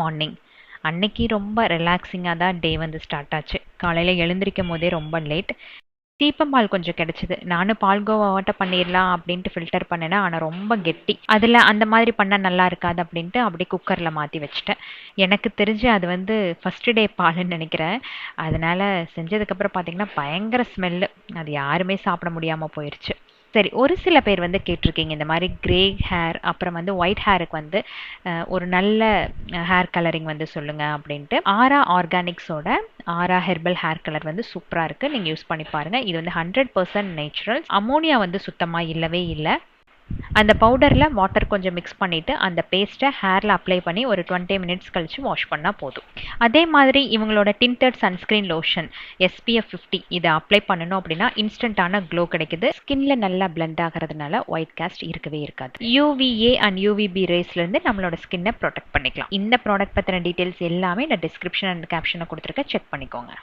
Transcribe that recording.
Morning அன்னைக்கு ரொம்ப ரிலாக்ஸிங்காக தான் டே வந்து ஸ்டார்ட் ஆச்சு. காலையில் எழுந்திரிக்கும் போதே ரொம்ப லேட். சீப்பம்பால் கொஞ்சம் கிடைச்சிது. நானும் பால்கோவாவாட்ட பண்ணிடலாம் அப்படின்ட்டு ஃபில்டர் பண்ணினேன். ஆனால் ரொம்ப கெட்டி. அதில் அந்த மாதிரி பண்ணால் நல்லா இருக்காது அப்படின்ட்டு அப்படியே குக்கரில் மாற்றி வச்சுட்டேன். எனக்கு தெரிஞ்சு அது வந்து ஃபஸ்ட்டு டே பாலுன்னு நினைக்கிறேன். அதனால செஞ்சதுக்கப்புறம் பார்த்தீங்கன்னா பயங்கர ஸ்மெல்லு. அது யாருமே சாப்பிட முடியாமல் போயிடுச்சு. சரி, ஒரு சில பேர் வந்து கேட்டிருக்கீங்க இந்த மாதிரி கிரே ஹேர் அப்புறம் வந்து ஒயிட் ஹேருக்கு வந்து ஒரு நல்ல ஹேர் கலரிங் வந்து சொல்லுங்க அப்படின்ட்டு. ஆரா ஆர்கானிக்ஸோட ஆரா ஹெர்பல் ஹேர் கலர் வந்து சூப்பராக இருக்குது, நீங்கள் யூஸ் பண்ணி பாருங்கள். இது வந்து 100% நேச்சுரல். அமோனியா வந்து சுத்தமாக இல்லவே இல்லை. அந்த பவுடரில் வாட்டர் கொஞ்சம் மிக்ஸ் பண்ணிவிட்டு அந்த பேஸ்ட்டை ஹேரில் அப்ளை பண்ணி ஒரு 20 மினிட்ஸ் கழித்து வாஷ் பண்ணால் போதும். அதே மாதிரி இவங்களோட டிண்டட் சன்ஸ்க்ரீன் லோஷன் SPF 50 இதை அப்ளை பண்ணணும் அப்படின்னா இன்ஸ்டண்ட்டான க்ளோ கிடைக்குது. ஸ்கின்ல நல்லா பிளெண்ட் ஆகிறதுனால ஒயிட் காஸ்ட் இருக்கவே இருக்காது. UVA அண்ட் UVB ரேஸ்லேருந்து நம்மளோட ஸ்கின்னை ப்ரொடெக்ட் பண்ணிக்கலாம். இந்த ப்ராடக்ட் பற்றின டீட்டெயில்ஸ் எல்லாமே நான் டிஸ்கிரிப்ஷன் அண்ட் கேப்ஷனை கொடுத்துருக்கேன், செக் பண்ணிக்கோங்க.